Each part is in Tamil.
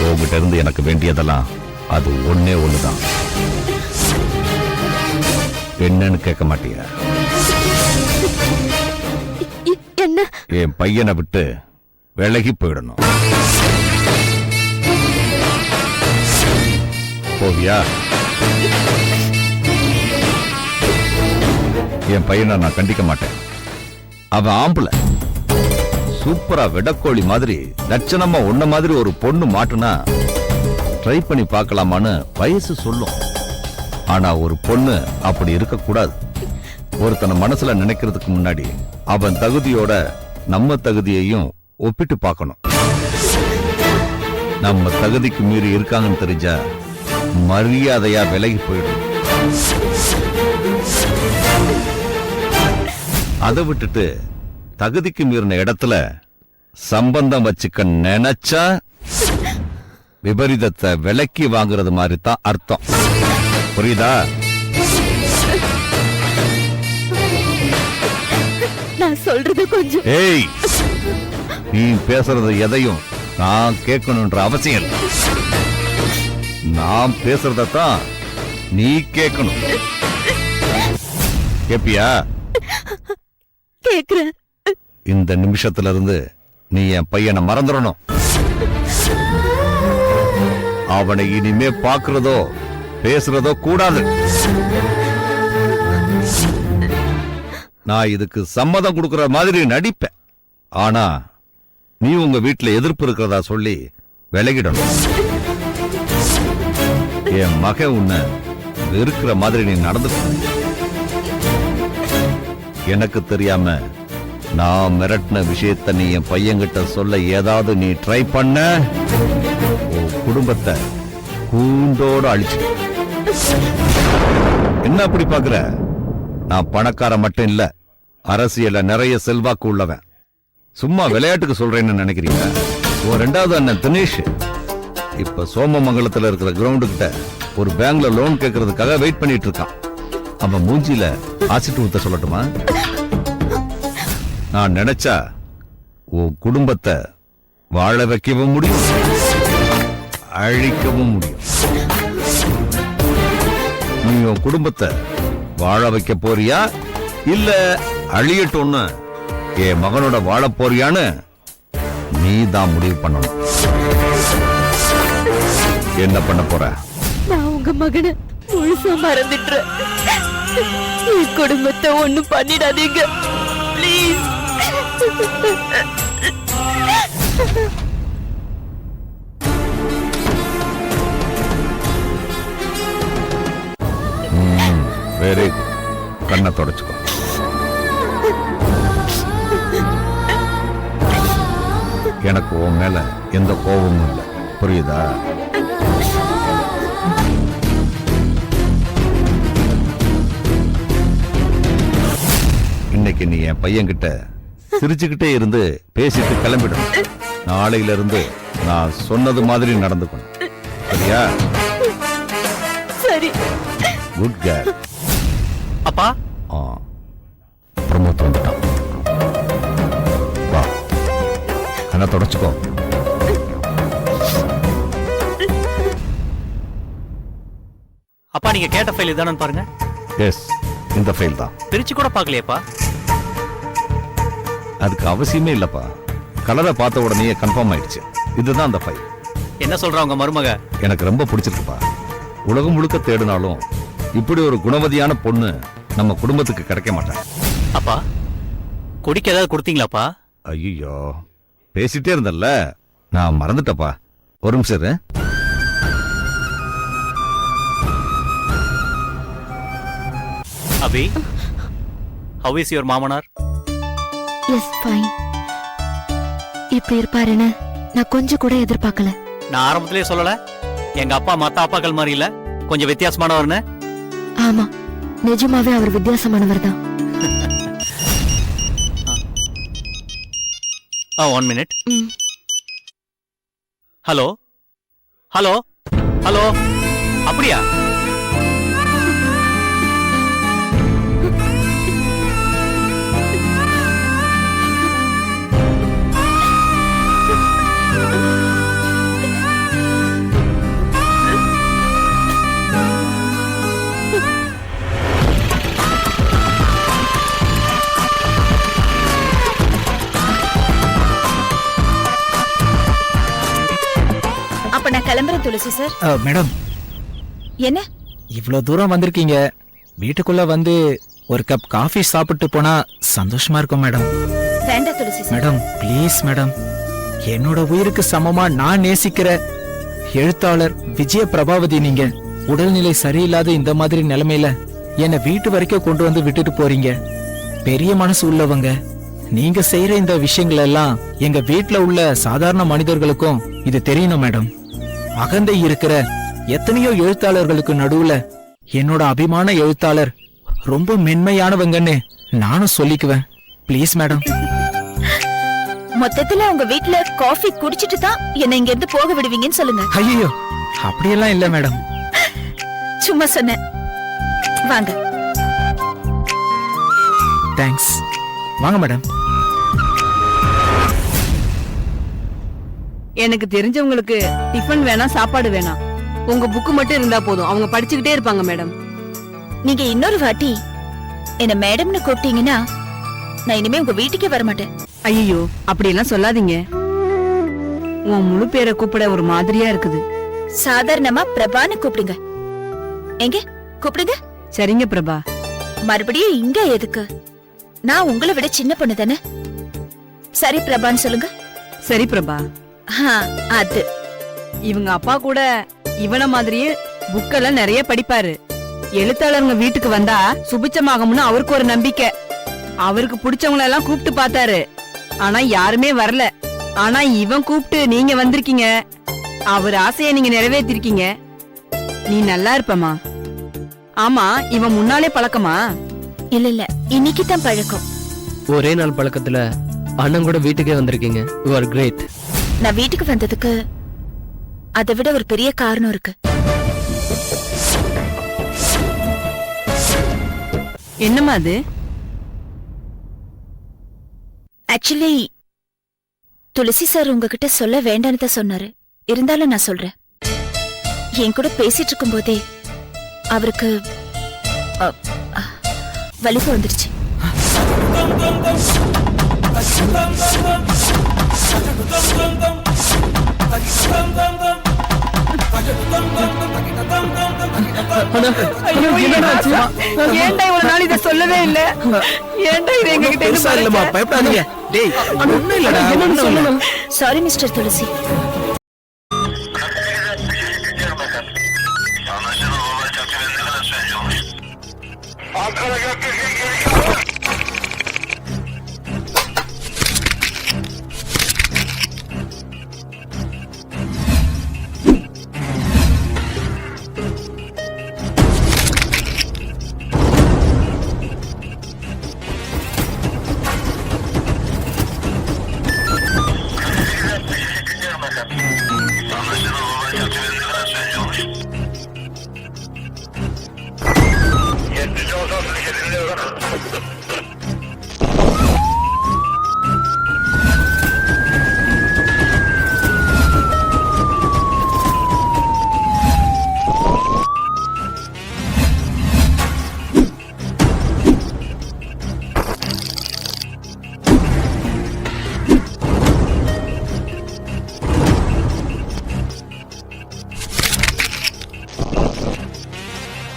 உங்ககிட்ட இருந்து எனக்கு வேண்டியதெல்லாம் அது ஒண்ணே ஒண்ணுதான். என்னன்னு கேட்க மாட்டியா? என்ன? என் பையனை விட்டு விலகி போயிடணும். போவியா? என் பையனை நான் கண்டிக்க மாட்டேன். அவன் ஆம்பளை, சூப்பரா வெடக்கோழி மாதிரி லட்சணமா உன்ன மாதிரி ஒரு பொண்ணு மாட்டுனா ட்ரை பண்ணி பார்க்கலாமான்னு வயசு சொல்லும். ஆனா ஒரு பொண்ணு அப்படி இருக்கக்கூடாது. ஒருத்தனை மனசுல நினைக்கிறதுக்கு முன்னாடி அவன் தகுதியோட நம்ம தகுதியையும் ஒப்பிட்டு பார்க்கணும். நம்ம தகுதிக்கு மீறி இருக்காங்கன்னு தெரிஞ்சா மரியாதையா விலகி போயிடும். அதை விட்டுட்டு தகுதிக்கு மீறின இடத்துல சம்பந்தம் வச்சுக்க நினைச்சா விபரீதத்தை விலக்கி வாங்குறது மாதிரி தான் அர்த்தம். புரியுதா? நான் சொல்றது கொஞ்சம். ஏய், நீ பேசுறது எதையும் நான் கேட்கணும்ன்ற அவசியம் இல்லை. நான் பேசுறதான் நீ கேட்கணும். கேப்பியா? கேக்குறேன். இந்த நிமிஷத்துல இருந்து நீ என் பையனை மறந்துடணும். அவனை இனிமே பாக்குறதோ பேசுறதோ கூடாது. நான் இதுக்கு சம்மதம் கொடுக்கற மாதிரி நடிப்பேன். ஆனா நீ உங்க வீட்டுல எதிர்ப்பு இருக்கிறதா சொல்லி விலகிடணும். என் மகன் உன்னை வெறுக்கிற மாதிரி நீ நடந்து எனக்கு தெரியாம நான் மிரட்டின விஷயத்த நீ என் பையன்கிட்ட சொல்ல ஏதாவது நீ ட்ரை பண்ண உன் குடும்பத்தை கூண்டோட அழிச்சு. என்ன அப்படி பாக்குற? நான் பணக்கார மட்டும் இல்ல, அரசியல்ல நிறைய செல்வாக்கு உள்ளவன். சும்மா விளையாட்டுக்கு சொல்றேன்னு நினைக்கிறீங்க? உன் ரெண்டாவது அண்ணன் தினேஷ் இப்ப சோமமங்கலத்துல இருக்கிற கிரவுண்டு கிட்ட ஒரு பேங்க்ல லோன் கேட்கறதுக்காக வெயிட் பண்ணிட்டு இருக்கான். அவன் மூஞ்சில ஆசிட்டு ஊத்த சொல்லட்டுமா? நான் நினைச்சா உன் குடும்பத்தை வாழ வைக்கவும் முடியும், அழிக்கவும் முடியும். நீ உன் குடும்பத்தை வாழ வைக்க போறியா இல்ல அழியட்டும்னு என் மகனோட வாழ போறியான்னு நீ தான் முடிவு பண்ணணும். என்ன பண்ண போற? நான் உங்க மகனை முழுசா மறந்துட்டுறேன். என் குடும்பத்தை ஒண்ணும் பண்ணிடாதீங்க ப்ளீஸ். Very good. கண்ணை தொடச்சுக்கோ. எனக்கு உன் மேல எந்த கோபமும் இல்லை, புரியுதா? இன்னைக்கு நீ என் பையன்கிட்ட சிரிச்சுக்கிட்டே இருந்து பேசிட்டு கிளம்பிடும். நாளையில இருந்து நான் சொன்னது மாதிரி நடந்துக்கணும், சரியா? சரி. Good girl. அப்பா, பிரமோத் வந்துட்டான். வா, கண்ணை தொடச்சுக்கோ. அப்பா நீங்க கேட்ட ஃபைல் இதானு பாருங்க. எஸ், இந்த ஃபைல் தான். பிரிச்சு கூட பார்க்கலையேப்பா? அதுக்கு அவசியமே இல்லப்பா. கலரை பார்த்த உடனே கன்ஃபார்ம் ஆயிடுச்சு. இதுதான் அந்த ஃபைல். என்ன சொல்ற உங்க மருமக? எனக்கு ரொம்ப பிடிச்சிருக்குப்பா. உலகம் முழுக்க தேடினாலும் இப்படி ஒரு குணவதியான பொண்ணு நம்ம குடும்பத்துக்கு கிடைக்க மாட்டாங்க. அப்பா, குடிக்க ஏதாவது கொடுத்தீங்களாப்பா? ஐயோ, பேசிட்டே இருந்தல்ல, நான் மறந்துட்டப்பா. ஒரு நிமிஷம் இரு. அபி, how is your மாமனார்? S fine. இப்படி இருப்பாருன்னு நான் கொஞ்சம் கூட எதிர்பார்க்கல. நான் ஆரம்பத்திலே சொல்லல எங்க அப்பா மத்த அப்பாக்கள் மாதிரி இல்ல, கொஞ்சம் வித்தியாசமானவர்னு. ஆமா, நிஜமாவே அவர் வித்தியாசமானவர் தான். 1 minute. ஹலோ ஹலோ ஹலோ, அப்படியா? அப்ப நான் கிளம்புறேன் துளசி சார். மேடம், என்ன? இவ்ளோ தூரம் வந்திருக்கீங்க, வீட்டுக்குள்ள வந்து ஒரு கப் காஃபி சாப்பிட்டு போனா சந்தோஷமா இருக்கும் மேடம். வேண்டாம் துளசி சார். மேடம் ப்ளீஸ் மேடம், என்னோட உயிருக்கு சமமா நான் நேசிக்கிற எழுத்தாளர் விஜய பிரபாவதி நீங்க உடல்நிலை சரியில்லாத இந்த மாதிரி நிலைமையில என்னை வீட்டு வரைக்கும் கொண்டு வந்து விட்டுட்டு போறீங்க. பெரிய மனசு உள்ளவங்க நீங்க செய்யற இந்த விஷயங்கள் எல்லாம் எங்க வீட்ல உள்ள சாதாரண மனிதர்களுக்கும் இது தெரியணும் மேடம். அகந்தை இருக்கிற எத்தனையோ எழுத்தாளர்களுக்கு நடுவுல என்னோட அபிமான எழுத்தாளர் ரொம்ப மென்மையானவங்கன்னு நானும் சொல்லிக்குவேன். Please madam. மொத்தத்துல உங்க வீட்ல காஃபி குடிச்சிட்டு தான் என்ன இங்க இருந்து போக விடுவீங்கன்னு சொல்லுங்க. ஐயோ, அப்படியெல்லாம் இல்ல மேடம். சும்மா சொன்னேன். வாங்க. தேங்க்ஸ். வாங்க மேடம். எனக்கு தெரிஞ்சவங்களுக்கு டிஃபன் வேணாம், சாப்பாடு வேணாம். உங்க புக்கு மட்டும் இருந்தா போதும், அவங்க படிச்சுக்கிட்டே இருப்பாங்க மேடம். நீங்க இன்னொரு வாட்டி என்ன மேடம்னு கூப்பிட்டீங்கன்னா நான் இனிமே உங்க வீட்டுக்கே வர மாட்டேன். ஐயோ, அப்படி எல்லாம் சொல்லாதீங்க. உன் முழு பேரை கூப்பிட ஒரு மாதிரியா இருக்குது. சாதாரணமா பிரபான்னு கூப்பிடுங்க. எங்க கூப்பிடுங்க. சரிங்க பிரபா. மறுபடியும் இங்க எதுக்கு? நான் உங்களை விட சின்ன பொண்ணு தானே. சரி பிரபான்னு சொல்லுங்க. சரி பிரபா. அது இவங்க அப்பா கூட இவன மாதிரியே புக்கெல்லாம் நிறைய படிப்பாரு. எழுத்தாளருங்க வீட்டுக்கு வந்தா சுபிச்சமாகும்னு அவருக்கு ஒரு நம்பிக்கை. அவருக்கு பிடிச்சவங்கள எல்லாம் கூப்பிட்டு பார்த்தாரு, ஆனா யாருமே வரல. ஆனா இவன் கூப்பிட்டு நீங்க வந்திருக்கீங்க. அவர் ஆசையை நீங்க நிறைவேற்றிருக்கீங்க. நீ நல்லா இருப்பமா. ஆமா, இவன் முன்னாலே பழக்கமா? இல்ல இல்ல, இன்னைக்கு தான் பழக்கம். ஒரே நாள் பழக்கத்துல அண்ணன் கூட வீட்டுக்கே வந்திருக்கீங்க. You are great. நான் வீட்டுக்கு வந்ததுக்கு அதை விட ஒரு பெரிய காரணம் இருக்கு. என்னமா அது? ஆக்சுவலி துளசி சார் உங்ககிட்ட சொல்ல வேண்டான்னு தான் சொன்னாரு. இருந்தாலும் நான் சொல்றேன். என் கூட பேசிட்டு இருக்கும் போதே அவருக்கு வலிப்பு வந்துடுச்சு. ஏன்டா இவ்வளவு நாள் இதை சொல்லவே இல்ல? ஏன்டா இது எங்க கிட்ட பயப்படாதீங்க. டேய், ஒண்ணும் இல்லடா, ஒண்ணும் இல்ல. Sorry mister Tulsi.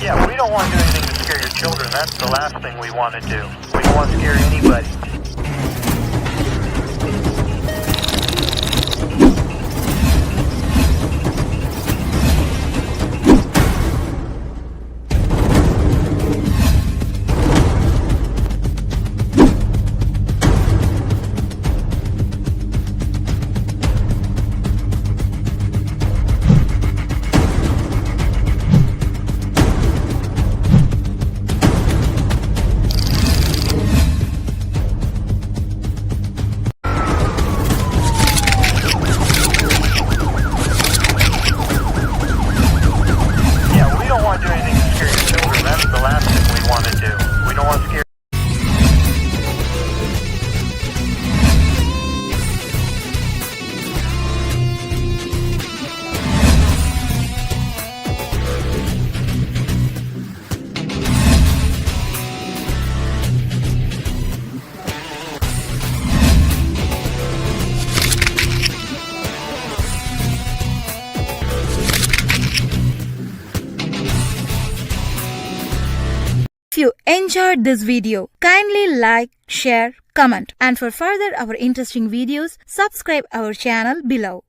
Yeah, we don't want to do anything to scare your children. That's the last thing we want to do. We don't want to scare anybody. enjoyed this video. Kindly like, share, comment, and for further our interesting videos, subscribe our channel below.